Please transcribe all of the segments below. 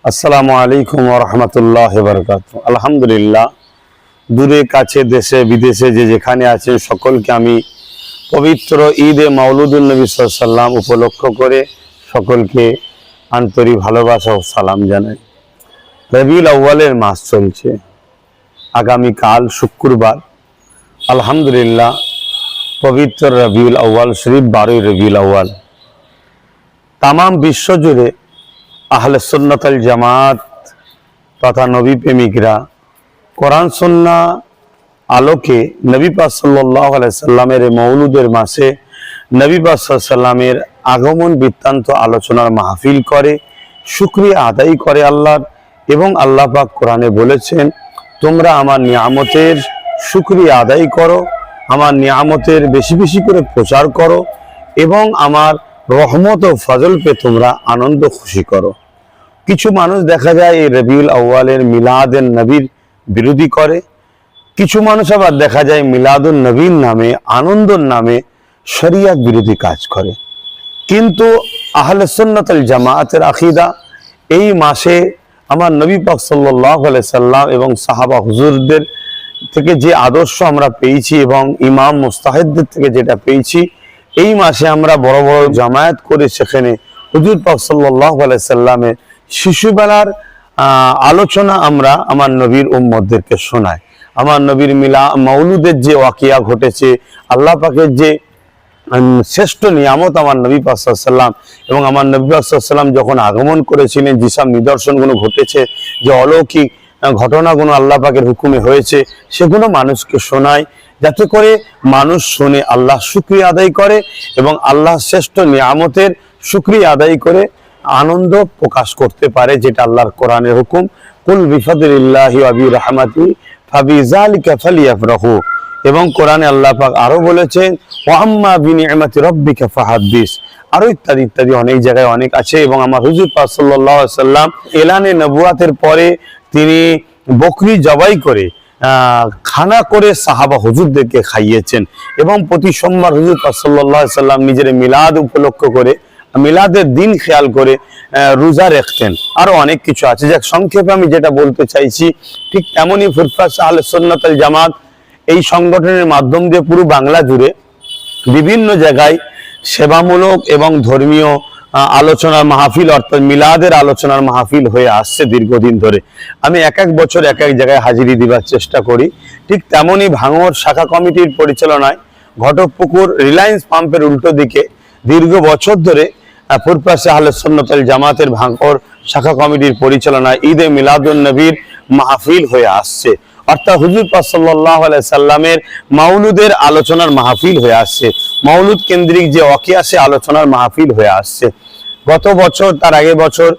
আসসালামু আলাইকুম ওয়া রাহমাতুল্লাহি ওয়া বারাকাতুহু। আলহামদুলিল্লাহ, দূরে কাছে দেশে বিদেশে যে যেখানে আছেন সকলকে আমি পবিত্র ঈদে মাওলুদুন নবী সাল্লাল্লাহু আলাইহি ওয়াসাল্লাম উপলক্ষ করে সকলকে আন্তরিক ভালোবাসা ও সালাম জানাই। রবিউল আউয়ালের মাস চলছে, আগামীকাল শুক্রবার আলহামদুলিল্লাহ পবিত্র রবিউল আউয়াল শরীফ 12 রবিউল আউয়াল। তামাম বিশ্ব জুড়ে আহলে সুন্নাত আল জামাত তথা নবী প্রেমিকরা কোরআন সুন্নাহ আলোকে নবী পাক সাল্লাল্লাহু আলাইহি সাল্লামের মৌলুদের মাসে নবী পাক সাল্লাল্লাহু আলাইহি সাল্লামের আগমন বৃত্তান্ত আলোচনার মাহফিল করে, শুকরিয়া আদায় করে আল্লাহর। এবং আল্লাহ পাক কোরআনে বলেছেন, তোমরা আমার নিয়ামতের শুকরিয়া আদায় করো, আমার নিয়ামতের বেশি বেশি করে প্রচার করো এবং আমার রহমত ও ফজল পে তোমরা আনন্দ খুশি করো। কিছু মানুষ দেখা যায় এই রবিউল আউয়ালের মিলাদুন নবীর বিরোধী করে, কিছু মানুষ আবার দেখা যায় মিলাদুন নবীর নামে আনন্দর নামে শরিয়ত বিরোধী কাজ করে। কিন্তু আহলে সুন্নাত আল জামাতের আকীদা এই মাসে আমার নবী পাক সাল্লাল্লাহু আলাইহি সাল্লাম এবং সাহাবা হুজুরদের থেকে যে আদর্শ আমরা পেয়েছি এবং ইমাম মুস্তাহিদদের থেকে যেটা পেয়েছি, এই মাসে আমরা বড় বড় জামায়াত করে সেখানে হুজুর পাক সাল্লাল্লাহু আলাইহি সাল্লামের শিশুবেলার আলোচনা আমরা আমার নবীর উম্মতদেরকে শোনাই। আমার নবীর মাউলুদের যে ওয়াকিয়া ঘটেছে, আল্লাহ পাকের যে শ্রেষ্ঠ নিয়ামত আমার নবী পাক সাল্লাল্লাহু আলাইহি সাল্লাম এবং আমার নবী পাক সাল্লাল্লাহু আলাইহি সাল্লাম যখন আগমন করেছিলেন যেসব নিদর্শনগুলো ঘটেছে, যে অলৌকিক ঘটনাগুলো আল্লাহ পাকের হুকুমে হয়েছে, সেগুলো মানুষকে শোনায় যাতে করে মানুষ শুনে আল্লাহ শুকরিয়া আদায় করে এবং আল্লাহ শ্রেষ্ঠ নিয়ামতের শুকরিয়া আদায় করে আনন্দ প্রকাশ করতে পারে, যেটা আল্লাহর কোরআনের হুকুম। কুল বিফাদলিল্লাহি ওয়া বিরহমাতিহি ফাবিযালিকা ফালিয়াফরাহু। এবং কোরআনে আল্লাহ পাক আরো বলেছেন, ওয়া আম্মা বিনিআমাতি রাব্বিকা ফাহাদ্দিস, আরো ইত্যাদি ইত্যাদি অনেক জায়গায় অনেক আছে। এবং আমার হুজুর পাক সাল্লাল্লাহু আলাইহি সাল্লাম এলানে নবুয়াতের পরে তিনি বকরি জবাই করে খানা করে সাহাবা হুজুরদেরকে খাইয়েছেন এবং প্রতি সোমবার হুজুর পাক সাল্লাল্লাহু আলাইহি সাল্লাম নিজের মিলাদ উপলক্ষ করে মিলাদের দিন খেয়াল করে রোজা রাখতেন। আরো অনেক কিছু আছে, যাক সংক্ষেপে আমি যেটা বলতে চাইছি, ঠিক তেমনই ফুরফাস আহলে সুন্নাত আল জামাত এই সংগঠনের মাধ্যম দিয়ে পুরো বাংলা জুড়ে বিভিন্ন জায়গায় সেবামূলক এবং ধর্মীয় আলোচনার মাহফিল অর্থাৎ মিলাদের আলোচনার মাহফিল হয়ে আসছে দীর্ঘদিন ধরে। আমি এক এক বছর এক এক জায়গায় হাজিরি দিবার চেষ্টা করি। ঠিক তেমনই ভাঙড় শাখা কমিটির পরিচালনায় ঘটকপুকুর রিলায়েন্স পাম্পের উল্টো দিকে দীর্ঘ বছর ধরে ফুরফাস আহলে সুন্নাত আল জামাতের ভাঙড় শাখা কমিটির পরিচালনায় ঈদে মিলাদুন নবীর মাহফিল হয়ে আসছে, অর্থাৎ হুজুর পাক সাল্লাল্লাহু আলাইহি সাল্লামের মাউলুদের আলোচনার মাহফিল হয়ে আসছে, মাউলুদ কেন্দ্রিক যে ওয়াকিয়া সে আলোচনার মাহফিল হয়ে আসছে। গত বছর তার আগে বছর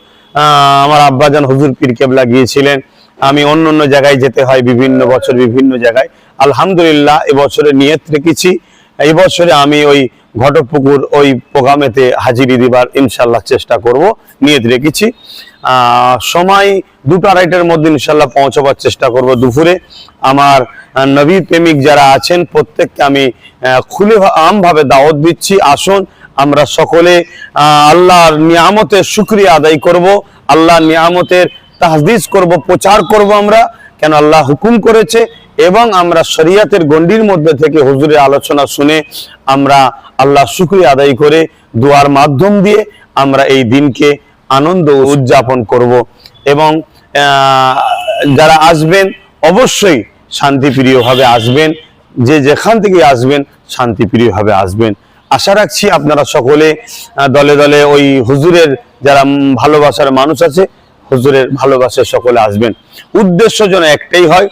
আমার আব্বাজান হুজুর পীর কেবলা গিয়েছিলেন, আমি অন্য অন্য জায়গায় যেতে হয় বিভিন্ন বছর বিভিন্ন জায়গায়। আলহামদুলিল্লাহ এবছরে নিয়ত রেখেছি, এই বছরে আমি ওই ঘটকপুকুর ওই প্রোগ্রামেতে হাজিরি দিবার ইনশাল্লাহ চেষ্টা করব, নিয়ত রেখেছি। সময় 2-2:30-এর মধ্যে ইনশাল্লাহ পৌঁছাবার চেষ্টা করব দুপুরে। আমার নবী প্রেমিক যারা আছেন প্রত্যেককে আমি খুলে আমভাবে দাওয়াত দিচ্ছি, আসুন আমরা সকলে আল্লাহর নিয়ামতের শুকরিয়া আদায় করব, আল্লাহর নিয়ামতের তাহদিস করব, প্রচার করব আমরা, কেন আল্লাহ হুকুম করেছে। এবং আমরা শরিয়তের গণ্ডির মধ্যে থেকে হুজুরের আলোচনা শুনে আমরা আল্লাহ শুকরিয়া আদায় করে দোয়ার মাধ্যম দিয়ে আমরা এই দিনকে আনন্দ উদযাপন করব। এবং যারা আসবেন অবশ্যই শান্তিপ্রিয়ভাবে আসবেন, যে যেখান থেকে আসবেন শান্তিপ্রিয়ভাবে আসবেন। আশা রাখছি আপনারা সকলে দলে দলে ওই হুজুরের যারা ভালোবাসার মানুষ আছে হুজুরের ভালোবাসায় সকলে আসবেন। উদ্দেশ্য যেন একটাই হয়,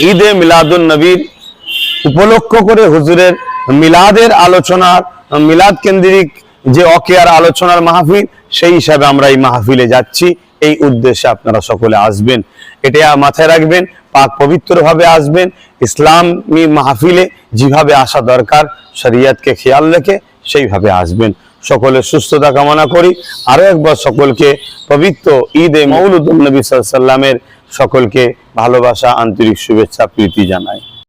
ঈদে মিলাদুন নবীর উপলক্ষ করে হুজুরের মিলাদের আলোচনার মিলাদ কেন্দ্রিক যে ওয়াকিয়ার আলোচনার মাহফিল, সেই হিসাবে আমরা এই মাহফিলে যাচ্ছি। এই উদ্দেশ্যে আপনারা সকলে আসবেন, এটা মাথায় রাখবেন, পাক পবিত্রভাবে আসবেন। ইসলামী মাহফিলে যেভাবে আসা দরকার শরিয়তকে খেয়াল রেখে সেইভাবে আসবেন। সকলের সুস্থতা কামনা করি। আরো একবার সকলকে পবিত্র ঈদে মাউলুদুন নবী সাল্লাল্লাহু আলাইহি সাল্লামের সকলকে ভালোবাসা, আন্তরিক শুভেচ্ছা, প্রীতি জানাই।